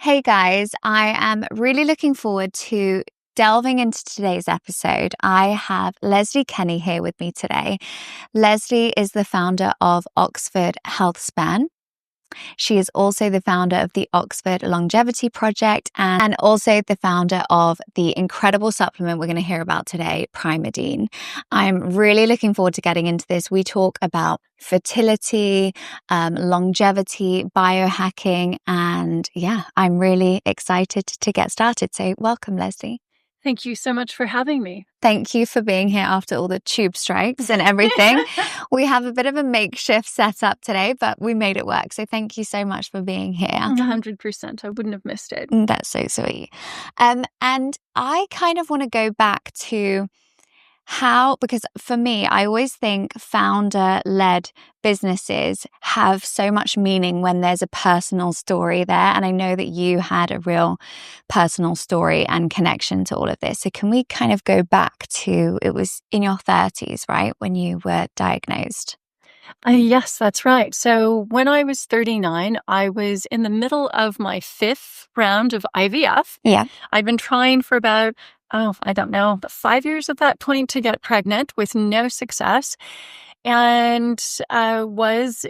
Hey guys, I am really looking forward to delving into today's episode. I have Leslie Kenny here with me today. Leslie is the founder of Oxford Healthspan. She is also the founder of the Oxford Longevity Project and also the founder of the incredible supplement we're going to hear about today, Promidine. I'm really looking forward to getting into this. We talk about fertility, longevity, biohacking, and I'm really excited to get started. So welcome, Leslie. Thank you so much for having me. Thank you for being here after all the tube strikes and everything. We have a bit of a makeshift setup today, but we made it work. So thank you so much for being here. 100%. I wouldn't have missed it. That's so sweet. And I kind of want to go back to because for me, I always think founder-led businesses have so much meaning when there's a personal story there. And I know that you had a real personal story and connection to all of this. So can we kind of go back to, it was in your 30s, right, when you were diagnosed? Yes, that's right. So when I was 39, I was in the middle of my 5th round of IVF. Yeah. I'd been trying for about, 5 years at that point to get pregnant with no success, and was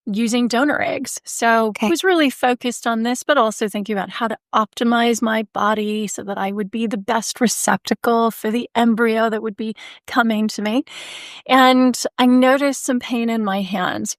using donor eggs. So I was really focused on this, but also thinking about how to optimize my body so that I would be the best receptacle for the embryo that would be coming to me. And I noticed some pain in my hands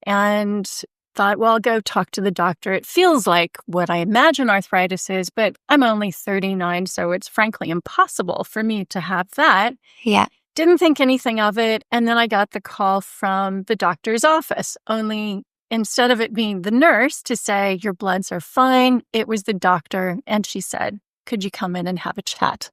and thought, well, I'll go talk to the doctor. It feels like what I imagine arthritis is, but I'm only 39, so it's frankly impossible for me to have that. Yeah. Didn't think anything of it. And then I got the call from the doctor's office, only instead of it being the nurse to say, your bloods are fine, it was the doctor. And she said, could you come in and have a chat?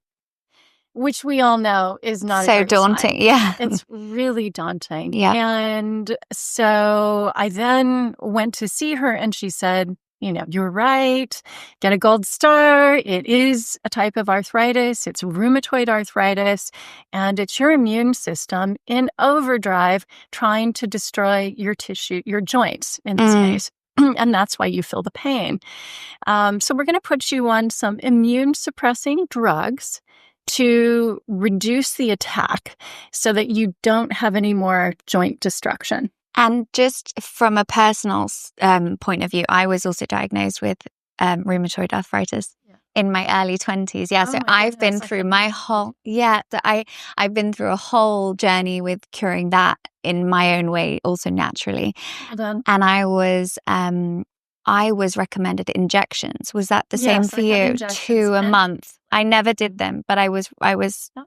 Which we all know is not so daunting. sign. Yeah. It's really daunting. Yeah. And so I then went to see her and she said, you're right. Get a gold star. It is a type of arthritis. It's rheumatoid arthritis. And it's your immune system in overdrive trying to destroy your tissue, your joints in this case. And that's why you feel the pain. So we're going to put you on some immune suppressing drugs to reduce the attack so that you don't have any more joint destruction. And just from a personal point of view, I was also diagnosed with rheumatoid arthritis in my early 20s. Yeah, so I've been through my whole, I've been through a whole journey with curing that in my own way, also naturally. Well done. And I was recommended injections. Was that the same for you? 2 a month. I never did them, but I was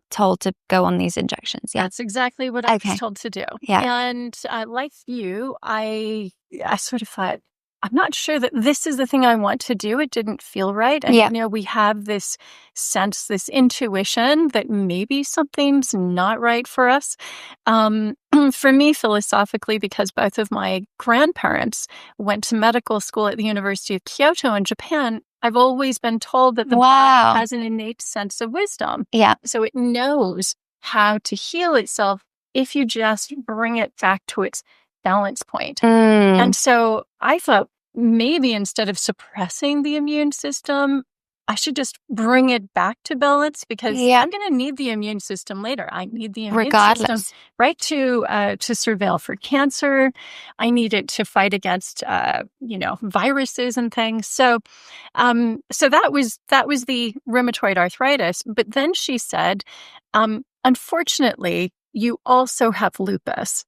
told to go on these injections. Yeah, that's exactly what I was told to do. Yeah, and like you, I sort of thought, I'm not sure that this is the thing I want to do. It didn't feel right. And, we have this sense, this intuition that maybe something's not right for us. For me, philosophically, because both of my grandparents went to medical school at the University of Kyoto in Japan, I've always been told that the body has an innate sense of wisdom. Yeah. So it knows how to heal itself if you just bring it back to its balance point. And so I thought maybe instead of suppressing the immune system, I should just bring it back to balance because I'm going to need the immune system later. I need the immune system, right, to surveil for cancer. I need it to fight against, viruses and things. So that was the rheumatoid arthritis. But then she said, unfortunately, you also have lupus.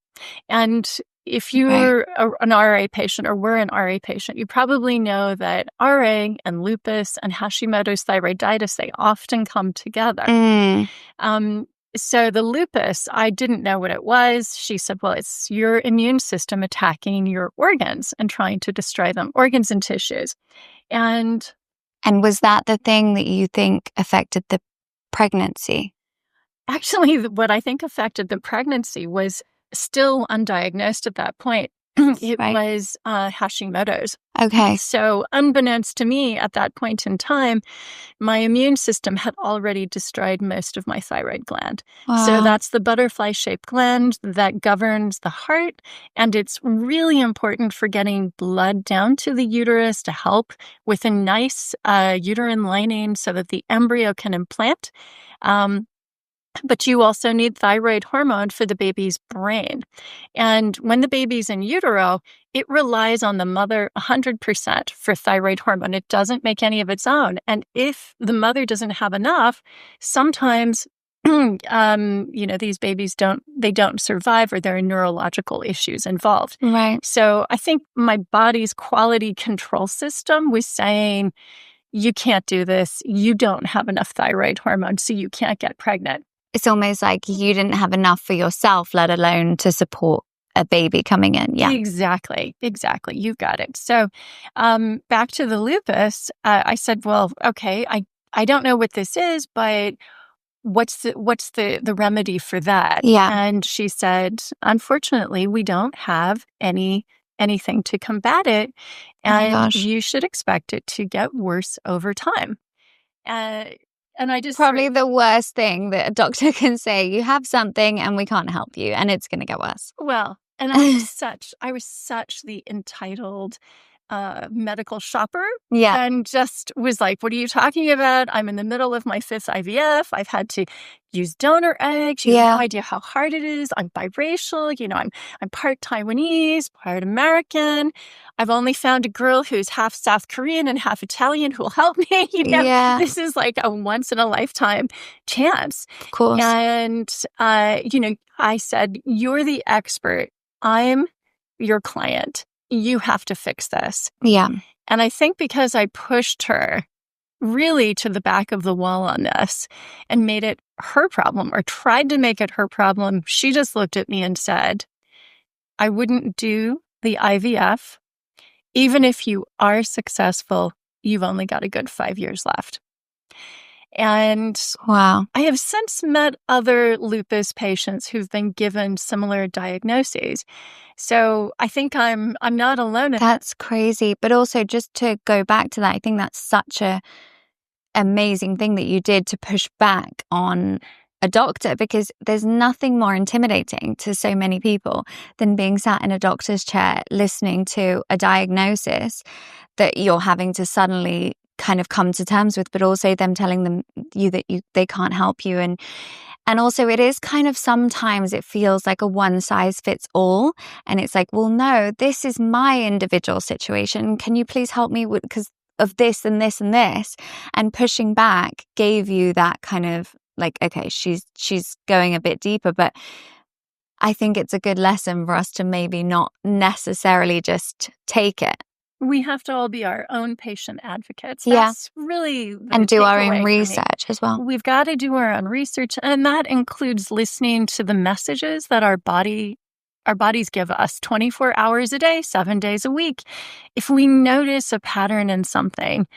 And if you're an RA patient or were an RA patient, you probably know that RA and lupus and Hashimoto's thyroiditis, they often come together. So the lupus, I didn't know what it was. She said, well, it's your immune system attacking your organs and trying to destroy them, organs and tissues. And was that the thing that you think affected the pregnancy? Actually, what I think affected the pregnancy was still undiagnosed at that point. It was Hashimoto's. Okay. So unbeknownst to me at that point in time, my immune system had already destroyed most of my thyroid gland. Wow. So that's the butterfly-shaped gland that governs the heart. And it's really important for getting blood down to the uterus to help with a nice uterine lining so that the embryo can implant. But you also need thyroid hormone for the baby's brain. And when the baby's in utero, it relies on the mother 100% for thyroid hormone. It doesn't make any of its own. And if the mother doesn't have enough, sometimes these babies don't survive, or there are neurological issues involved. Right. So I think my body's quality control system was saying, you can't do this. You don't have enough thyroid hormone, so you can't get pregnant. It's almost like you didn't have enough for yourself, let alone to support a baby coming in. Yeah. Exactly. You've got it. So back to the lupus, I said, well, okay, I don't know what this is, but what's the remedy for that? Yeah. And she said, unfortunately, we don't have anything to combat it. And you should expect it to get worse over time. And I just probably the worst thing that a doctor can say, you have something and we can't help you, and it's going to get worse. Well, and I was such the entitled medical shopper. Yeah. And just was like, what are you talking about? I'm in the middle of my 5th IVF. I've had to use donor eggs. You have no idea how hard it is. I'm biracial. I'm part Taiwanese, part American. I've only found a girl who's half South Korean and half Italian who'll help me. This is like a once in a lifetime chance. Of course. And, I said, you're the expert. I'm your client. You have to fix this. Yeah. And I think because I pushed her really to the back of the wall on this and made it her problem, or tried to make it her problem, she just looked at me and said, I wouldn't do the IVF. Even if you are successful, you've only got a good 5 years left. And wow, I have since met other lupus patients who've been given similar diagnoses. So I think I'm not alone. That's crazy. But also, just to go back to that, I think that's such a amazing thing that you did to push back on a doctor, because there's nothing more intimidating to so many people than being sat in a doctor's chair listening to a diagnosis that you're having to suddenly kind of come to terms with, but also them telling they can't help you. And also it is kind of, sometimes it feels like a one size fits all. And it's like, well, no, this is my individual situation. Can you please help me because of this and this and this? And pushing back gave you that kind of like, okay, she's going a bit deeper, but I think it's a good lesson for us to maybe not necessarily just take it. We have to all be our own patient advocates. That's really and do our own research as well. We've got to do our own research, and that includes listening to the messages that our bodies give us 24 hours a day, 7 days a week. If we notice a pattern in something,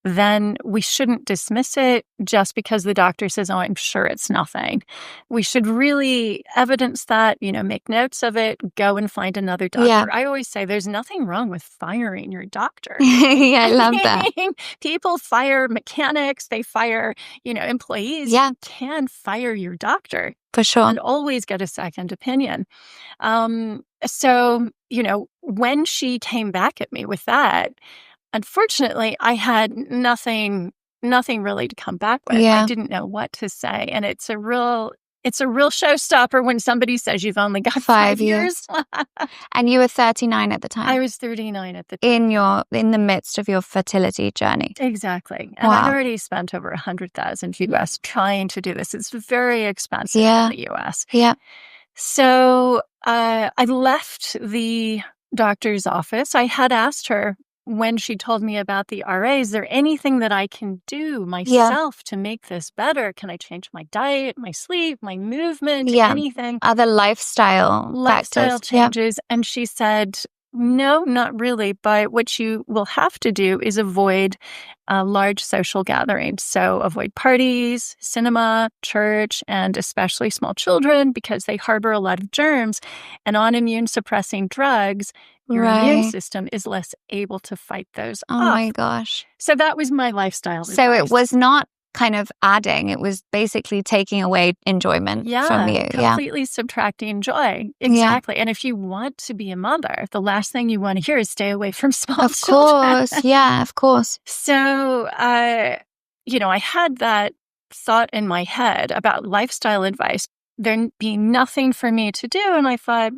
then we shouldn't dismiss it just because the doctor says, oh, I'm sure it's nothing. We should really evidence that, make notes of it, go and find another doctor. Yeah. I always say there's nothing wrong with firing your doctor. Yeah, I love that. People fire mechanics, they fire, employees. Yeah. You can fire your doctor. For sure. And always get a second opinion. So, when she came back at me with that, unfortunately, I had nothing really to come back with. Yeah. I didn't know what to say. And it's a real showstopper when somebody says you've only got 5 years. And you were 39 at the time. I was 39 at the time. In the midst of your fertility journey. Exactly. And I've already spent over $100,000 US trying to do this. It's very expensive in the US. Yeah. So I left the doctor's office. I had asked her, when she told me about the RA, is there anything that I can do myself to make this better? Can I change my diet, my sleep, my movement, anything? Other lifestyle factors. Changes. And she said, No, not really. But what you will have to do is avoid large social gatherings. So avoid parties, cinema, church, and especially small children because they harbor a lot of germs. And on immune suppressing drugs, your immune Right. system is less able to fight those Oh off. my gosh. So that was my lifestyle So advice. it was not kind of adding, it was basically taking away enjoyment from you. Completely subtracting joy. Exactly. And if you want to be a mother, the last thing you want to hear is stay away from small Of children. course. Yeah, of course. So, I had that thought in my head about lifestyle advice, there being nothing for me to do. And I thought,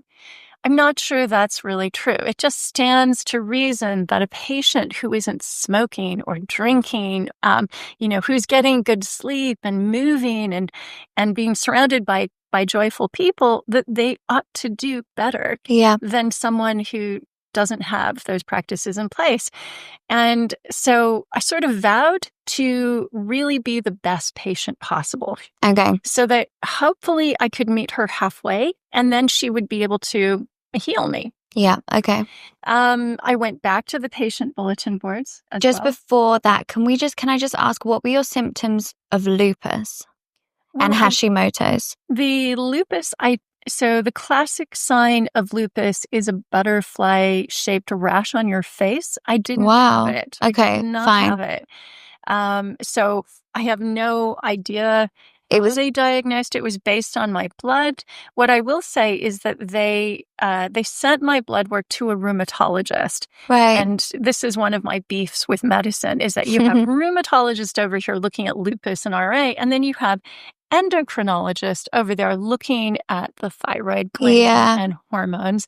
I'm not sure that's really true. It just stands to reason that a patient who isn't smoking or drinking, who's getting good sleep and moving and being surrounded by joyful people, that they ought to do better than someone who doesn't have those practices in place. And so I sort of vowed to really be the best patient possible. Okay. So that hopefully I could meet her halfway and then she would be able to heal me. Yeah. Okay. I went back to the patient bulletin boards as Just well. before that, can I just ask, what were your symptoms of lupus and Hashimoto's? The lupus, so the classic sign of lupus is a butterfly-shaped rash on your face. I didn't have it. Okay, I did not fine. have it. So I have no idea how they diagnosed it. Was based on my blood. What I will say is that they sent my blood work to a rheumatologist. Right. And this is one of my beefs with medicine, is that you have a rheumatologist over here looking at lupus and RA, and then you have endocrinologist over there looking at the thyroid gland and hormones.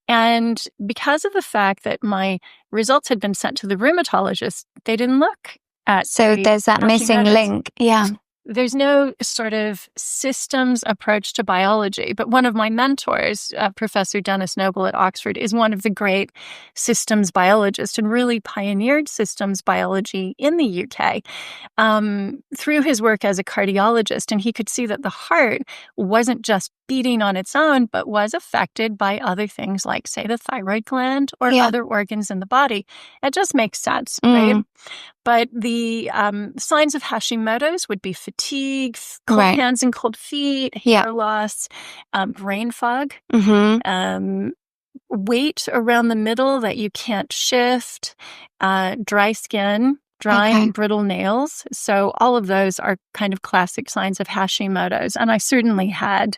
And because of the fact that my results had been sent to the rheumatologist, they didn't look at. So there's that missing link. Yeah. There's no sort of systems approach to biology, but one of my mentors, Professor Dennis Noble at Oxford, is one of the great systems biologists and really pioneered systems biology in the UK through his work as a cardiologist. And he could see that the heart wasn't just beating on its own, but was affected by other things like, say, the thyroid gland or other organs in the body. It just makes sense, right? But the signs of Hashimoto's would be fatigue, cold hands and cold feet, hair loss, brain fog, weight around the middle that you can't shift, dry skin, dry and brittle nails. So all of those are kind of classic signs of Hashimoto's. And I certainly had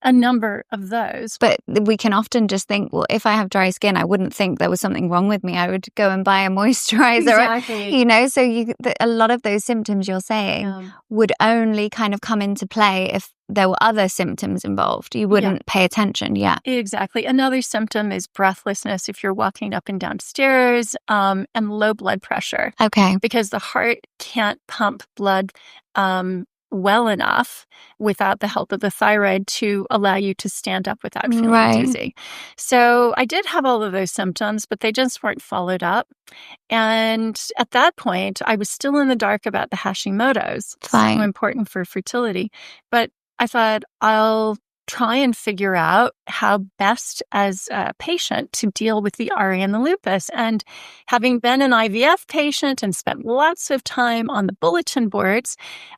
a number of those. But we can often just think, well, if I have dry skin, I wouldn't think there was something wrong with me. I would go and buy a moisturizer. Exactly. So a lot of those symptoms you're saying would only kind of come into play if there were other symptoms involved. You wouldn't pay attention. Yeah. Exactly. Another symptom is breathlessness if you're walking up and down stairs, and low blood pressure. Okay. Because the heart can't pump blood well enough without the help of the thyroid to allow you to stand up without feeling dizzy. So I did have all of those symptoms, but they just weren't followed up. And at that point, I was still in the dark about the Hashimoto's, so important for fertility. But I thought, I'll try and figure out how best as a patient to deal with the RA and the lupus. And having been an IVF patient and spent lots of time on the bulletin boards,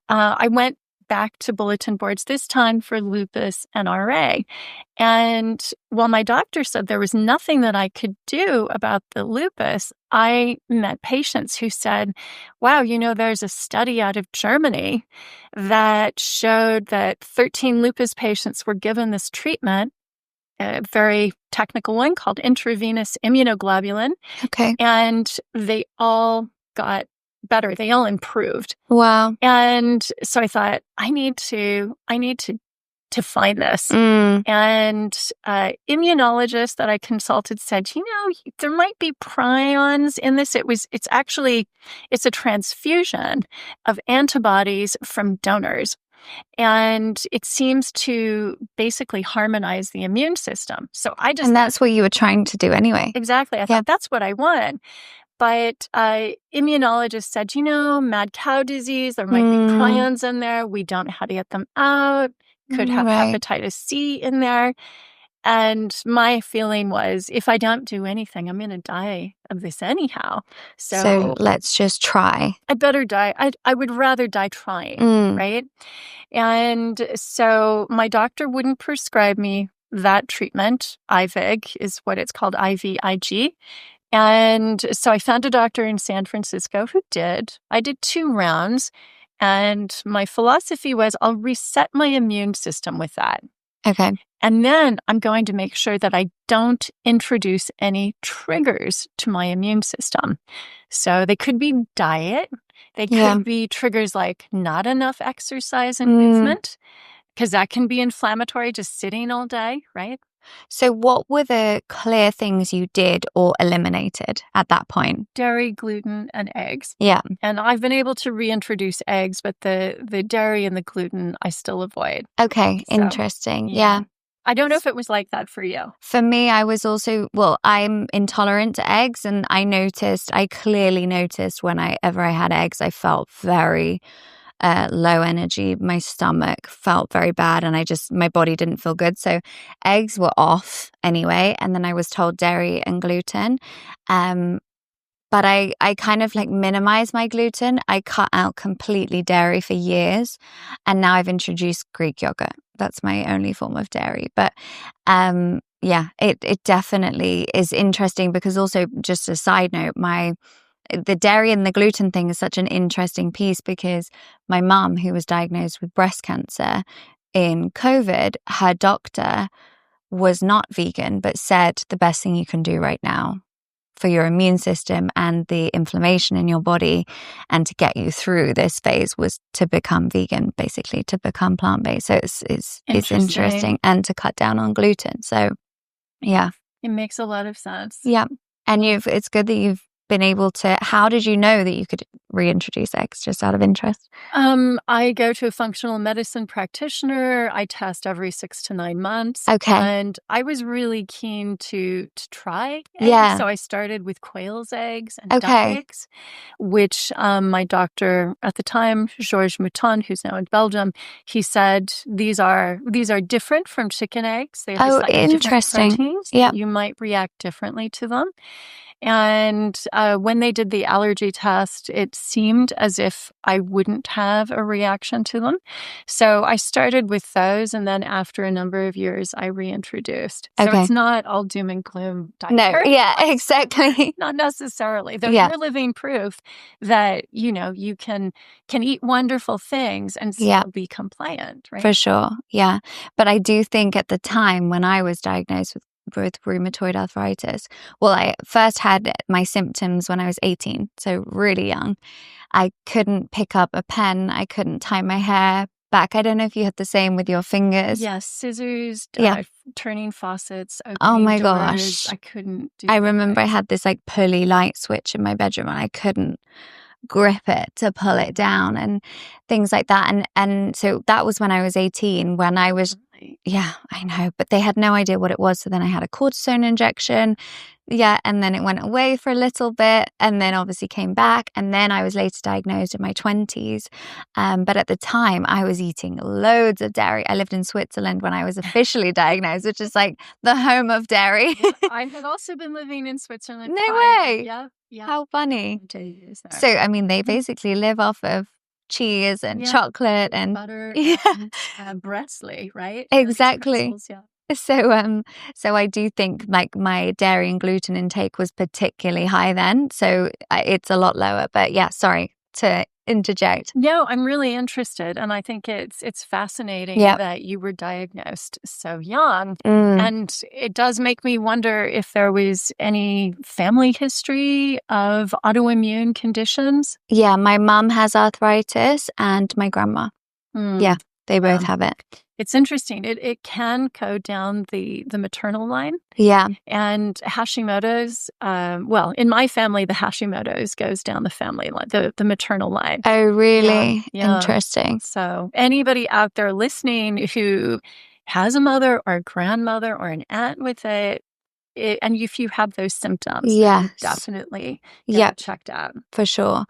I went back to bulletin boards this time for lupus and RA. And while my doctor said there was nothing that I could do about the lupus, I met patients who said, wow, there's a study out of Germany that showed that 13 lupus patients were given this treatment, a very technical one called intravenous immunoglobulin. Okay. And they all got better. They all improved. Wow. And so I thought, I need to find this. And immunologist that I consulted said, there might be prions in this. It's a transfusion of antibodies from donors. And it seems to basically harmonize the immune system. So and that's what you were trying to do anyway. Exactly. I thought that's what I want. But immunologist said, mad cow disease, there might be prions in there. We don't know how to get them out. Could have hepatitis C in there. And my feeling was, if I don't do anything, I'm going to die of this anyhow. So let's just try. I better die. I would rather die trying, right? And so my doctor wouldn't prescribe me that treatment. IVIG is what it's called, IVIG. And so I found a doctor in San Francisco who did. I did 2 rounds. And my philosophy was, I'll reset my immune system with that. Okay. And then I'm going to make sure that I don't introduce any triggers to my immune system. So they could be diet. They could be triggers like not enough exercise and movement, because that can be inflammatory, just sitting all day, right? So what were the clear things you did or eliminated at that point? Dairy, gluten, and eggs. Yeah. And I've been able to reintroduce eggs, but the dairy and the gluten I still avoid. Okay, interesting. Yeah. I don't know if it was like that for you. For me, I was also, well, I'm intolerant to eggs, and I clearly noticed whenever I had eggs, I felt very low energy. My stomach felt very bad, and my body didn't feel good. So eggs were off anyway. And then I was told dairy and gluten. But I kind of like minimized my gluten. I cut out completely dairy for years. And now I've introduced Greek yogurt. That's my only form of dairy. But it definitely is interesting, because also, just a side note, the dairy and the gluten thing is such an interesting piece, because my mum, who was diagnosed with breast cancer in COVID, her doctor was not vegan, but said the best thing you can do right now for your immune system and the inflammation in your body and to get you through this phase was to become vegan, basically, to become plant-based. So it's interesting, and to cut down on gluten. So yeah. It makes a lot of sense. Yeah. And it's good that you've been able to. How did you know that you could reintroduce eggs, just out of interest? I go to a functional medicine practitioner. I test every 6 to 9 months. Okay. And I was really keen to try eggs. Yeah. So I started with quail's eggs and duck eggs, which my doctor at the time, Georges Mouton, who's now in Belgium, he said these are different from chicken eggs. They have slightly interesting. Different proteins. Yeah. You might react differently to them. And when they did the allergy test, it seemed as if I wouldn't have a reaction to them. So I started with those, and then after a number of years, I reintroduced. So it's not all doom and gloom. No, yeah, exactly. Not necessarily. Though you're living proof that, you can eat wonderful things and still be compliant, right? For sure, yeah. But I do think at the time when I was diagnosed with rheumatoid arthritis. Well, I first had my symptoms when I was 18, so really young. I couldn't pick up a pen. I couldn't tie my hair back. I don't know if you had the same with your fingers. Yes, scissors, turning faucets, opening oh my doors. Gosh. I couldn't do I remember I had this like pulley light switch in my bedroom, and I couldn't grip it to pull it down and things like that. And so that was when I was 18, when I was yeah, I know, but they had no idea what it was. So then I had a cortisone injection. Yeah, and then it went away for a little bit, and then obviously came back, and then I was later diagnosed in my 20s. But at the time, I was eating loads of dairy. I lived in Switzerland when I was officially diagnosed, which is like the home of dairy. I had also been living in Switzerland. No way. Yeah. How funny. So, I mean, they basically live off of cheese and chocolate and butter and Bressley, right? Exactly. Pretzels, So I do think like my dairy and gluten intake was particularly high then. So it's a lot lower. But yeah, sorry to interject. No, I'm really interested, and I think it's fascinating that you were diagnosed so young. And it does make me wonder if there was any family history of autoimmune conditions. Yeah, my mum has arthritis, and my grandma. Yeah, they both have it. It's interesting. It can go down the maternal line. Yeah. And Hashimoto's, in my family, the Hashimoto's goes down the family line, the maternal line. Oh, really? Yeah. Interesting. So anybody out there listening who has a mother or a grandmother or an aunt with it, and if you have those symptoms, definitely get checked out. For sure.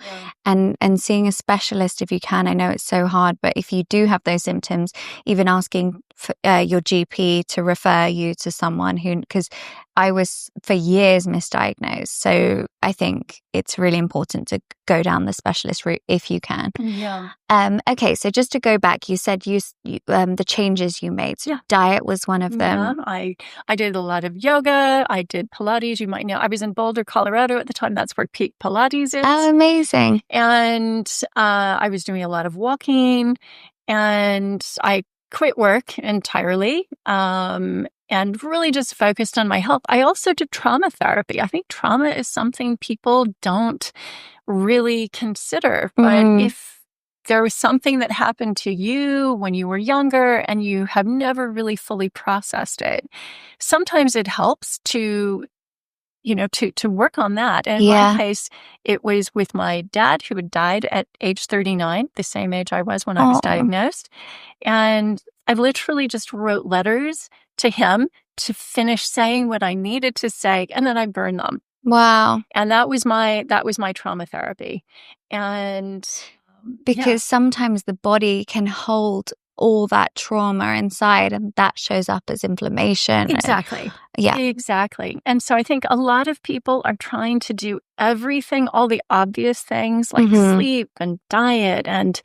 Yeah. And seeing a specialist if you can. I know it's so hard, but if you do have those symptoms, even asking your GP to refer you to someone because I was for years misdiagnosed. So I think it's really important to go down the specialist route if you can. Yeah. Okay, so just to go back, you said the changes you made. So diet was one of them. Yeah, I did a lot of yoga. I did Pilates. You might know I was in Boulder, Colorado at the time. That's where peak Pilates is. Oh, amazing. And I was doing a lot of walking, and I quit work entirely and really just focused on my health. I also did trauma therapy. I think trauma is something people don't really consider. But if there was something that happened to you when you were younger and you have never really fully processed it, sometimes it helps to work on that. And in my case, it was with my dad, who had died at age 39, the same age I was when I was diagnosed. And I literally just wrote letters to him to finish saying what I needed to say, and then I burned them. Wow. And that was my trauma therapy. And because sometimes the body can hold all that trauma inside, and that shows up as inflammation. Exactly. Yeah. Exactly. And so I think a lot of people are trying to do everything, all the obvious things like sleep and diet and,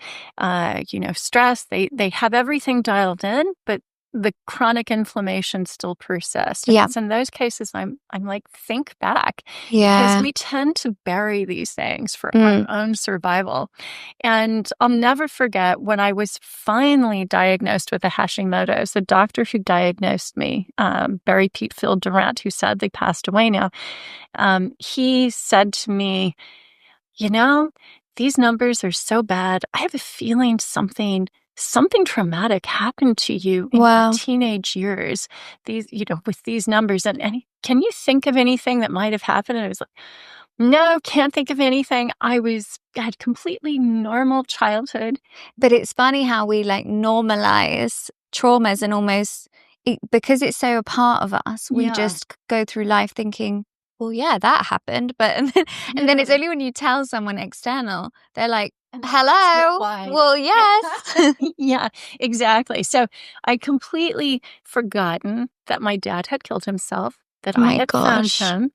stress. They have everything dialed in, but the chronic inflammation still persists. Yeah. So in those cases, I'm like, think back. Yeah. Because we tend to bury these things for our own survival. And I'll never forget when I was finally diagnosed with a Hashimoto's, the doctor who diagnosed me, Barry Petefield Durant, who sadly passed away now, he said to me, these numbers are so bad. I have a feeling something traumatic happened to you in your teenage years, with these numbers. And can you think of anything that might have happened? And I was like, no, can't think of anything. I had completely normal childhood. But it's funny how we normalize traumas and almost, because it's so a part of us, we just go through life thinking, well, yeah, that happened. But and then it's only when you tell someone external, they're like, hello. Well, yes. Yeah, exactly. So I completely forgotten that my dad had killed himself, that I had found him,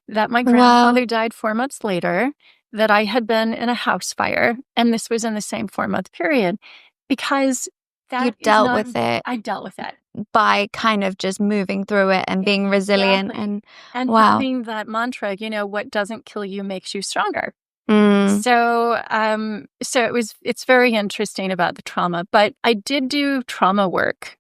that my grandfather died 4 months later, that I had been in a house fire, and this was in the same 4-month period, because you dealt with it. I dealt with it by kind of just moving through it and being resilient and having that mantra, what doesn't kill you makes you stronger. So it's very interesting about the trauma, but I did do trauma work,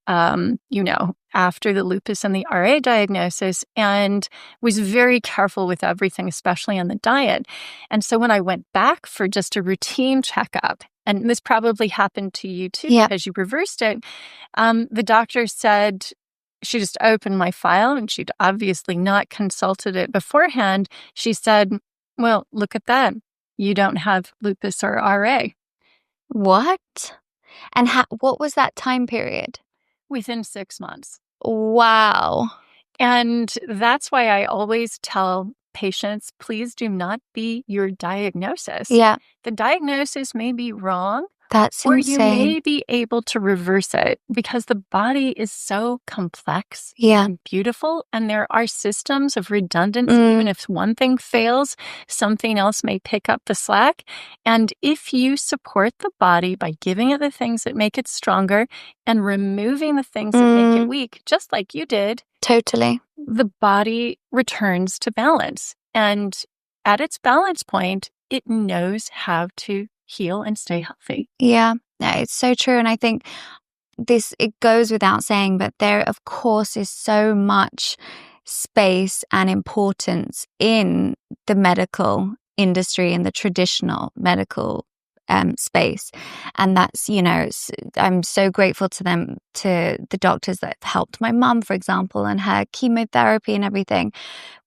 after the lupus and the RA diagnosis, and was very careful with everything, especially on the diet. And so when I went back for just a routine checkup, and this probably happened to you too, because you reversed it, the doctor said, she just opened my file, and she'd obviously not consulted it beforehand. She said, well, look at that. You don't have lupus or RA. What? And what was that time period? Within 6 months. Wow. And that's why I always tell patients, please do not be your diagnosis. Yeah. The diagnosis may be wrong. That's or insane. you may be able to reverse it, because the body is so complex and beautiful, and there are systems of redundancy. Even if one thing fails, something else may pick up the slack. And if you support the body by giving it the things that make it stronger and removing the things that make it weak, just like you did, totally, the body returns to balance. And at its balance point, it knows how to heal and stay healthy. Yeah, no, it's so true. And I think it goes without saying, but there, of course, is so much space and importance in the medical industry, in the traditional medical space. And that's, I'm so grateful to them, to the doctors that have helped my mum, for example, and her chemotherapy and everything.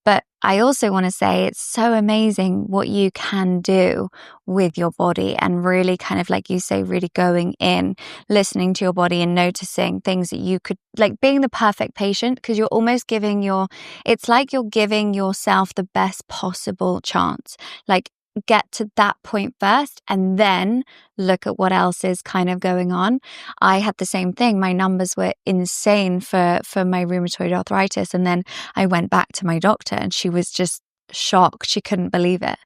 But I also want to say it's so amazing what you can do with your body, and really kind of, like you say, really going in, listening to your body and noticing things that you could, like being the perfect patient, because you're almost it's like you're giving yourself the best possible chance. Like, get to that point first and then look at what else is kind of going on. I had the same thing. My numbers were insane for my rheumatoid arthritis. And then I went back to my doctor and she was just shocked. She couldn't believe it.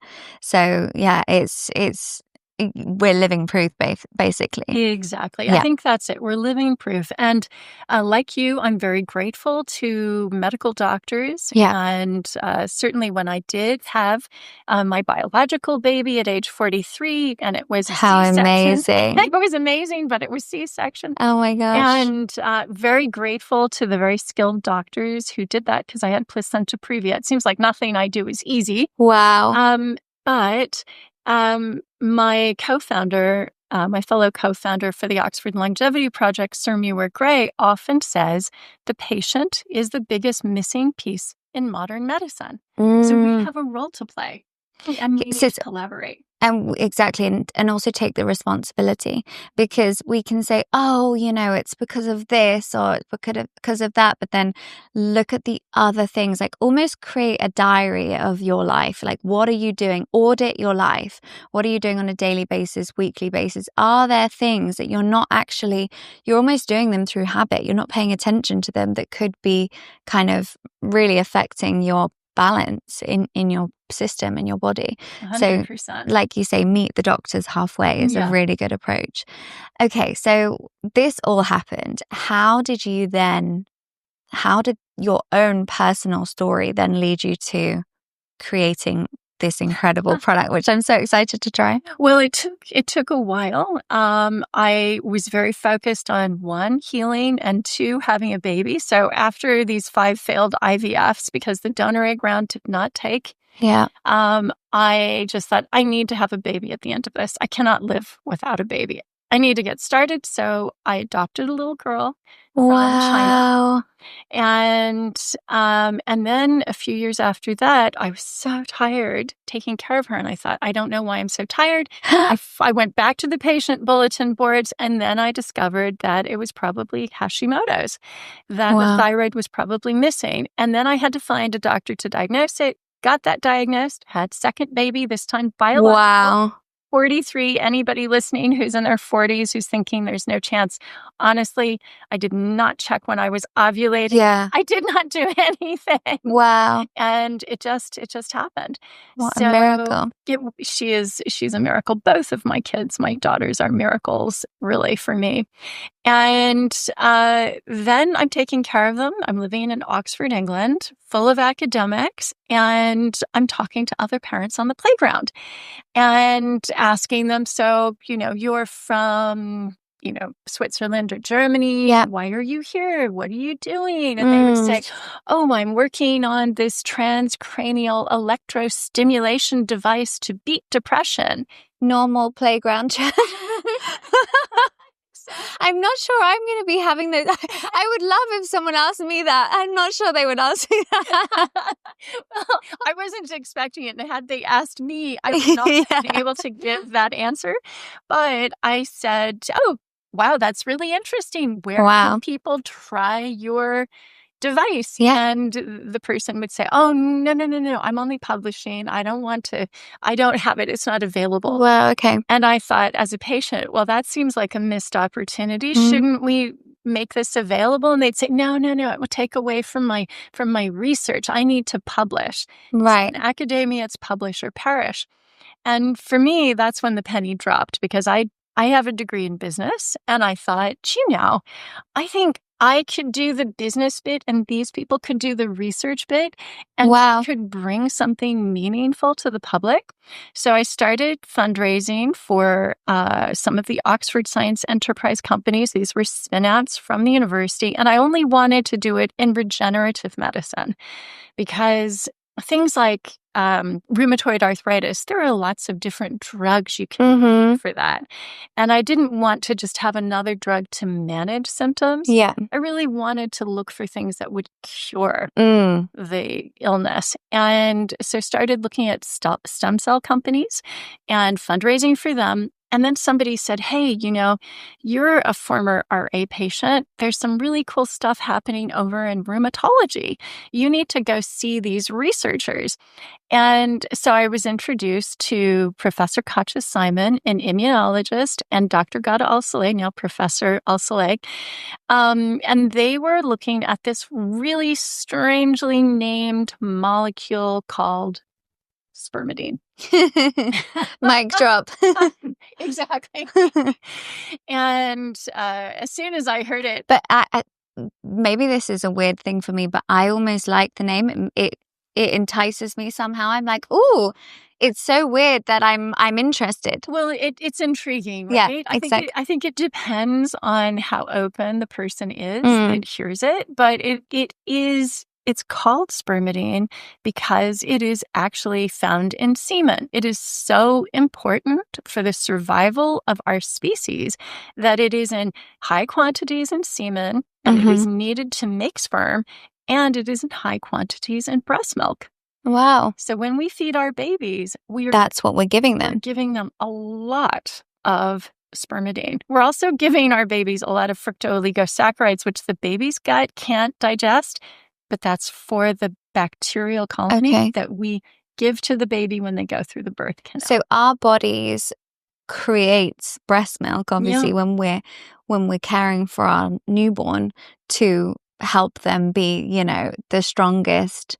So yeah, we're living proof, basically. Exactly. Yeah. I think that's it. We're living proof. And like you, I'm very grateful to medical doctors. Yeah. And certainly when I did have my biological baby at age 43, and it was a C-section. Amazing. It was amazing, but it was C-section. Oh my gosh. And very grateful to the very skilled doctors who did that, because I had placenta previa. It seems like nothing I do is easy. Wow. But my co-founder, my fellow co-founder for the Oxford Longevity Project, Sir Muir Gray, often says the patient is the biggest missing piece in modern medicine. So we have a role to play, and we need to collaborate. And exactly, and also take the responsibility, because we can say, oh, it's because of this or it's because of that, but then look at the other things, like almost create a diary of your life. Like, what are you doing? Audit your life. What are you doing on a daily basis, weekly basis? Are there things that you're almost doing them through habit? You're not paying attention to them that could be kind of really affecting your balance in your system, in your body. 100%. So like you say, meet the doctors halfway is a really good approach. Okay, so this all happened. How did your own personal story then lead you to creating this incredible product, which I'm so excited to try? Well, it took a while. I was very focused on 1, healing, and 2, having a baby. So after these 5 failed IVFs, because the donor egg round did not take, I just thought, I need to have a baby at the end of this. I cannot live without a baby. I need to get started. So I adopted a little girl from China. And then a few years after that, I was so tired taking care of her. And I thought, I don't know why I'm so tired. I went back to the patient bulletin boards, and then I discovered that it was probably Hashimoto's, that the thyroid was probably missing. And then I had to find a doctor to diagnose it. Got that diagnosed, had second baby, this time biological. Wow. 43, anybody listening who's in their 40s who's thinking there's no chance. Honestly, I did not check when I was ovulating. Yeah. I did not do anything. Wow. And it just happened. What a miracle. She's a miracle. Both of my kids, my daughters, are miracles, really, for me. And then I'm taking care of them. I'm living in Oxford, England, full of academics, and I'm talking to other parents on the playground and asking them, so, you're from, Switzerland or Germany. Yeah. Why are you here? What are you doing? And they would say, oh, I'm working on this transcranial electrostimulation device to beat depression. Normal playground chat. I'm not sure I'm going to be having those. I would love if someone asked me that. I'm not sure they would ask me that. Well, I wasn't expecting it. And had they asked me, I would not have been able to give that answer. But I said, oh, wow, that's really interesting. Where can people try your device? Yeah. And the person would say, oh, no, I'm only publishing. I don't have it. It's not available. Well, okay. And I thought, as a patient, well, that seems like a missed opportunity. Shouldn't we make this available? And they'd say, no, it will take away from my research. I need to publish. Right. So in academia, it's publish or perish. And for me, that's when the penny dropped, because I have a degree in business, and I thought, I think I could do the business bit and these people could do the research bit, and could bring something meaningful to the public. So I started fundraising for some of the Oxford Science Enterprise companies. These were spin-outs from the university, and I only wanted to do it in regenerative medicine, because things like rheumatoid arthritis, there are lots of different drugs you can use for that. And I didn't want to just have another drug to manage symptoms. Yeah. I really wanted to look for things that would cure the illness. And so started looking at stem cell companies and fundraising for them. And then somebody said, hey, you're a former RA patient. There's some really cool stuff happening over in rheumatology. You need to go see these researchers. And so I was introduced to Professor Katja Simon, an immunologist, and Dr. Gada Al-Saleh, now Professor Al-Saleh. And they were looking at this really strangely named molecule called spermidine. Mic drop. Exactly. And as soon as I heard it. But maybe this is a weird thing for me, but I almost like the name. It entices me somehow. I'm like, ooh, it's so weird that I'm interested. Well, it's intriguing, Yeah, right? exactly. I think it depends on how open the person is that hears it, but it's called spermidine because it is actually found in semen. It is so important for the survival of our species that it is in high quantities in semen, and it is needed to make sperm, and it is in high quantities in breast milk. Wow. So when we feed our babies, that's what we're giving them. We're giving them a lot of spermidine. We're also giving our babies a lot of fructooligosaccharides, which the baby's gut can't digest, but that's for the bacterial colony that we give to the baby when they go through the birth canal. So our bodies creates breast milk, obviously, when we're caring for our newborn to help them be, the strongest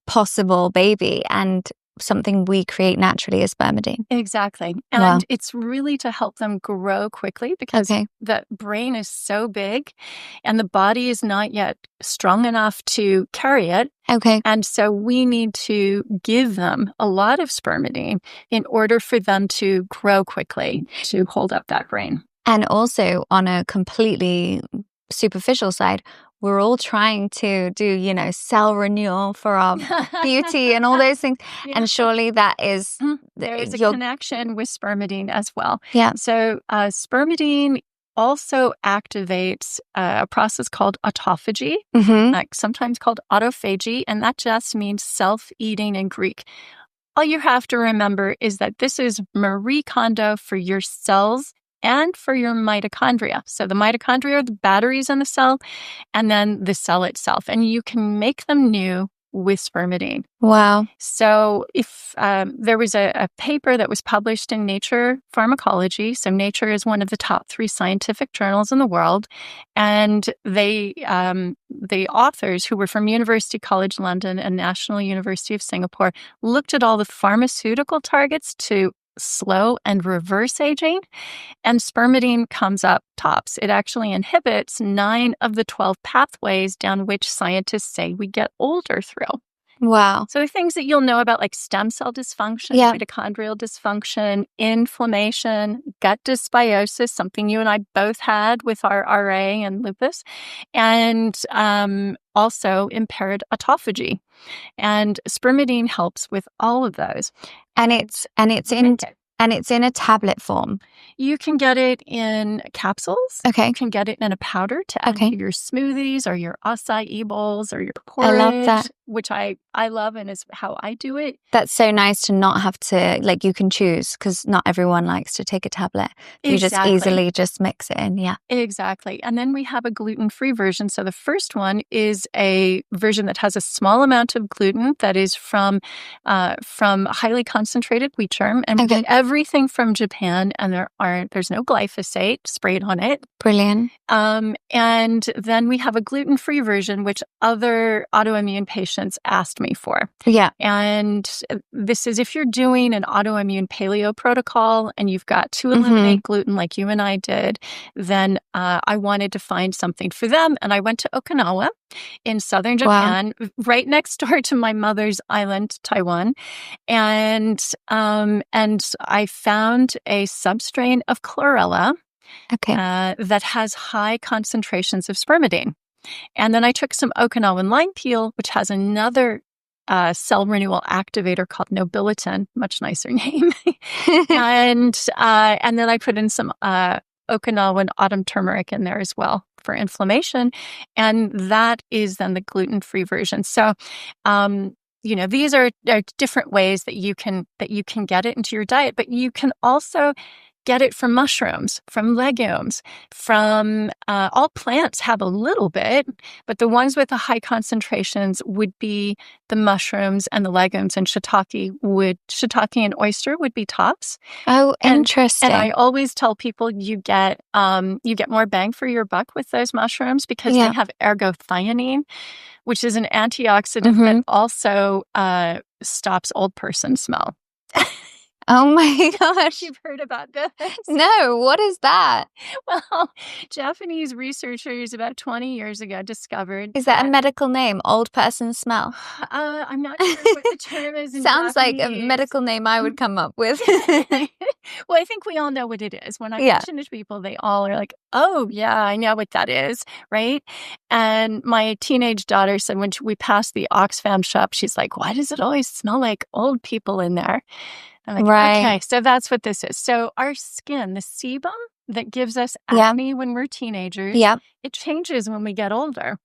possible baby, and something we create naturally is spermidine. Exactly. And it's really to help them grow quickly because the brain is so big and the body is not yet strong enough to carry it. And so we need to give them a lot of spermidine in order for them to grow quickly to hold up that brain. And also, on a completely superficial side, we're all trying to do, cell renewal for our beauty and all those things. And surely that is... There is a connection with spermidine as well. Yeah. So spermidine also activates a process called autophagy, sometimes called autophagy, and that just means self-eating in Greek. All you have to remember is that this is Marie Kondo for your cells and for your mitochondria. So the mitochondria are the batteries in the cell, and then the cell itself. And you can make them new with spermidine. Wow. So if there was a paper that was published in Nature Pharmacology, so Nature is one of the top 3 scientific journals in the world, and the authors, who were from University College London and National University of Singapore, looked at all the pharmaceutical targets to slow and reverse aging, and spermidine comes up tops. It actually inhibits 9 of the 12 pathways down which scientists say we get older through. Wow. So things that you'll know about, like stem cell dysfunction, mitochondrial dysfunction, inflammation, gut dysbiosis, something you and I both had with our RA and lupus, and also impaired autophagy. And spermidine helps with all of those. And it's in a tablet form. You can get it in capsules. You can get it in a powder to add to your smoothies or your acai bowls or your porridge. I love that. Which I love, and is how I do it. That's so nice to not have to, you can choose, because not everyone likes to take a tablet. You just easily just mix it in, Exactly. And then we have a gluten-free version. So the first one is a version that has a small amount of gluten that is from highly concentrated wheat germ. And we get everything from Japan, and there's no glyphosate sprayed on it. Brilliant. And then we have a gluten-free version, which other autoimmune patients asked me for. Yeah. And this is if you're doing an autoimmune paleo protocol and you've got to eliminate gluten like you and I did, then I wanted to find something for them. And I went to Okinawa in southern Japan, right next door to my mother's island, Taiwan. And I found a substrain of chlorella that has high concentrations of spermidine. And then I took some Okinawan lime peel, which has another cell renewal activator called nobilitin, much nicer name. and then I put in some Okinawan autumn turmeric in there as well for inflammation. And that is then the gluten-free version. So, these are different ways that you can get it into your diet, but you can also get it from mushrooms, from legumes, from all plants have a little bit, but the ones with the high concentrations would be the mushrooms and the legumes, and shiitake and oyster would be tops. Oh, interesting. And I always tell people you get more bang for your buck with those mushrooms because they have ergothioneine, which is an antioxidant that also stops old person smell. Oh my gosh. You've heard about this? No, what is that? Well, Japanese researchers about 20 years ago discovered. Is that a medical name? Old person smell? I'm not sure what the term is in Sounds Japanese. like a medical name I would come up with. Well, I think we all know what it is. When I mention it to people, they all are like, oh, yeah, I know what that is, right? And my teenage daughter said when we passed the Oxfam shop, she's like, why does it always smell like old people in there? I'm like, okay, so that's what this is. So our skin, the sebum that gives us acne when we're teenagers, it changes when we get older.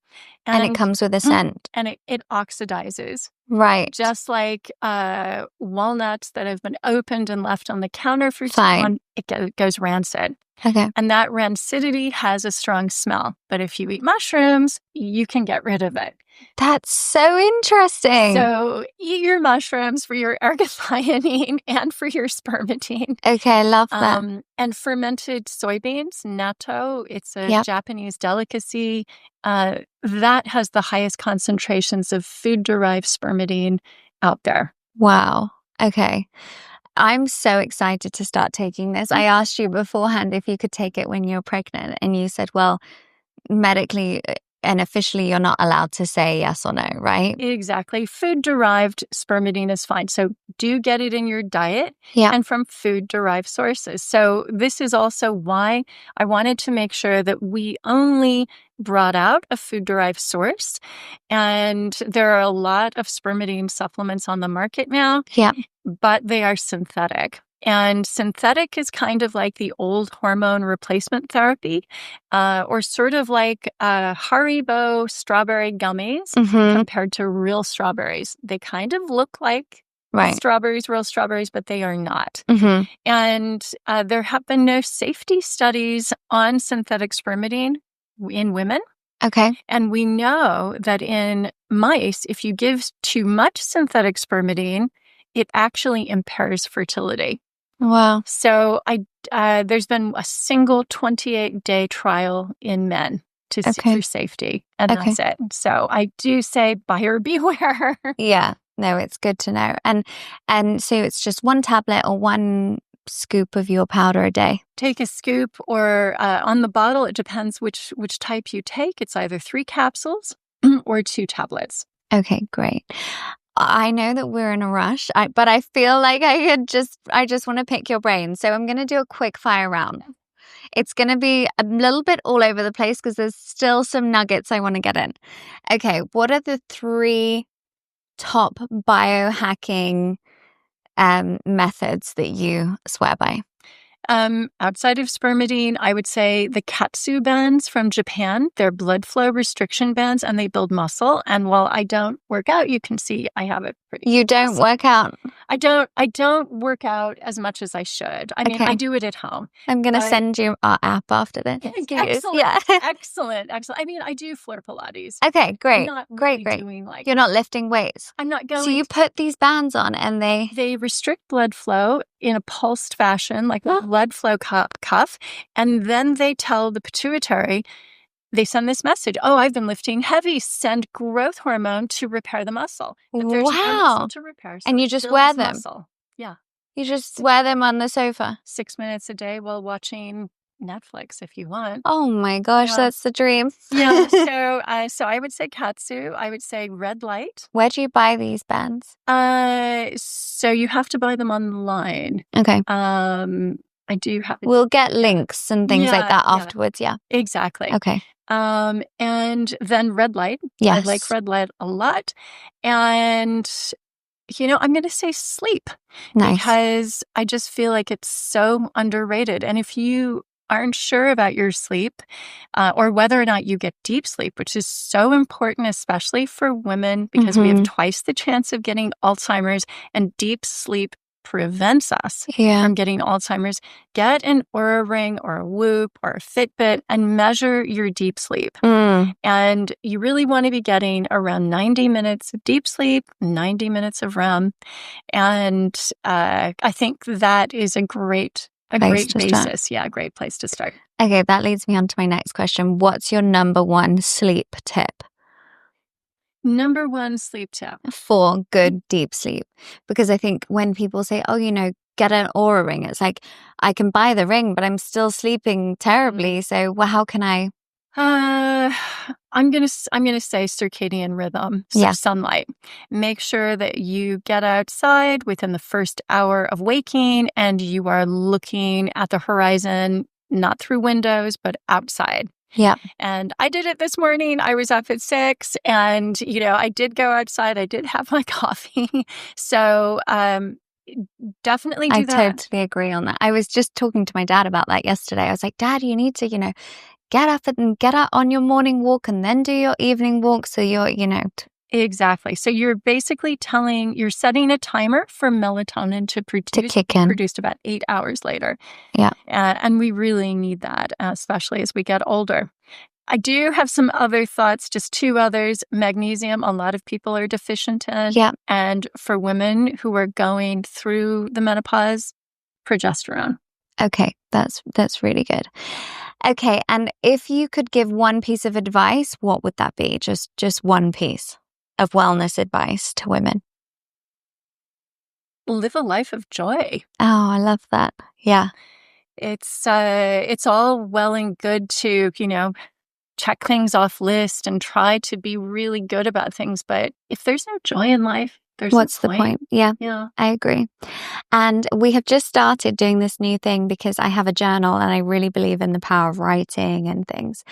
And it comes with a scent. And it oxidizes. Right. Just like walnuts that have been opened and left on the counter for too long, it goes rancid. Okay. And that rancidity has a strong smell. But if you eat mushrooms, you can get rid of it. That's so interesting. So eat your mushrooms for your ergothioneine and for your spermadine. Okay, I love that. And fermented soybeans, natto, it's a Japanese delicacy. That has the highest concentrations of food-derived spermadine out there. Wow. Okay. I'm so excited to start taking this. I asked you beforehand if you could take it when you're pregnant, and you said, well, medically and officially you're not allowed to say yes or no, right? Exactly. Food-derived spermidine is fine. So do get it in your diet and from food-derived sources. So this is also why I wanted to make sure that we only brought out a food-derived source. And there are a lot of spermidine supplements on the market now, but they are synthetic. And synthetic is kind of like the old hormone replacement therapy, or sort of like Haribo strawberry gummies compared to real strawberries. They kind of look like strawberries, real strawberries, but they are not. And there have been no safety studies on synthetic spermidine in women. Okay. And we know that in mice, if you give too much synthetic spermidine, it actually impairs fertility. Wow. So there's been a single 28-day trial in men to see for safety, and that's it. So I do say buyer beware. Yeah. No, it's good to know. And so it's just one tablet or one scoop of your powder a day? Take a scoop, or on the bottle, it depends which type you take. It's either 3 capsules or 2 tablets. Okay, great. I know that we're in a rush, but I feel like I just want to pick your brain. So I'm going to do a quick fire round. It's going to be a little bit all over the place because there's still some nuggets I want to get in. Okay, what are the 3 top biohacking methods that you swear by? Outside of spermidine, I would say the katsu bands from Japan. They're blood flow restriction bands, and they build muscle. And while I don't work out, you can see I have it pretty. You don't work out? I don't work out as much as I should. I mean, I do it at home. I'm going to send you our app after this. Excellent. Excellent. I mean, I do floor Pilates. Okay, great. I'm not great. doing You're not lifting weights. I'm not going. So you put these bands on, and they restrict blood flow in a pulsed fashion, like a blood flow cuff, and then they tell the pituitary. They send this message, oh, I've been lifting heavy, send growth hormone to repair the muscle. But there's no muscle to repair. So and you just wear them? Muscle. Yeah. You just wear them on the sofa? 6 minutes a day while watching Netflix if you want. Oh my gosh, that's the dream. Yeah. So I would say katsu. I would say red light. Where do you buy these bands? So you have to buy them online. Okay. I do have. We'll get links and things like that afterwards. Yeah. Exactly. Okay. And then red light. Yes. I like red light a lot. And, I'm going to say sleep. Nice. Because I just feel like it's so underrated. And if you aren't sure about your sleep, or whether or not you get deep sleep, which is so important, especially for women, because we have twice the chance of getting Alzheimer's, and deep sleep prevents us from getting Alzheimer's, get an Oura Ring or a Whoop or a Fitbit and measure your deep sleep. And you really want to be getting around 90 minutes of deep sleep, 90 minutes of REM. And I think that is a great basis. Yeah, a great place to start. Okay, that leads me on to my next question. What's your number one sleep tip? Number one sleep tip for good deep sleep. Because I think when people say, oh, get an Oura Ring, it's like, I can buy the ring, but I'm still sleeping terribly. So how can I? I'm gonna say circadian rhythm. So sunlight. Make sure that you get outside within the first hour of waking and you are looking at the horizon, not through windows, but outside. Yeah. And I did it this morning. I was up at 6 and, I did go outside. I did have my coffee. So definitely do that. I totally agree on that. I was just talking to my dad about that yesterday. I was like, Dad, you need to, get up on your morning walk and then do your evening walk. So you're, Exactly. So you're basically you're setting a timer for melatonin to kick in. Produced about 8 hours later. Yeah. And we really need that, especially as we get older. I do have some other thoughts, just 2 others. Magnesium, a lot of people are deficient in. Yeah. And for women who are going through the menopause, progesterone. Okay, that's really good. Okay, and if you could give one piece of advice, what would that be? Just one piece of wellness advice to women. Live a life of joy. Oh, I love that. Yeah. It's all well and good to, check things off list and try to be really good about things. But if there's no joy in life, what's the point? Yeah, I agree. And we have just started doing this new thing because I have a journal and I really believe in the power of writing and things.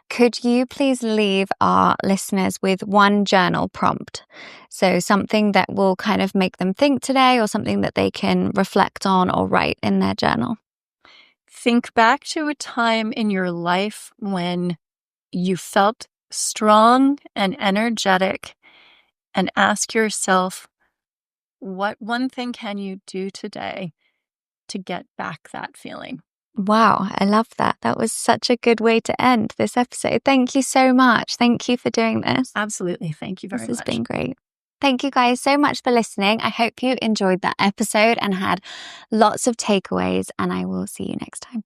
Could you please leave our listeners with one journal prompt? So something that will kind of make them think today or something that they can reflect on or write in their journal. Think back to a time in your life when you felt strong and energetic and ask yourself, what one thing can you do today to get back that feeling? Wow, I love that. That was such a good way to end this episode. Thank you so much. Thank you for doing this. Absolutely. Thank you very much. This has been great. Thank you guys so much for listening. I hope you enjoyed that episode and had lots of takeaways, and I will see you next time.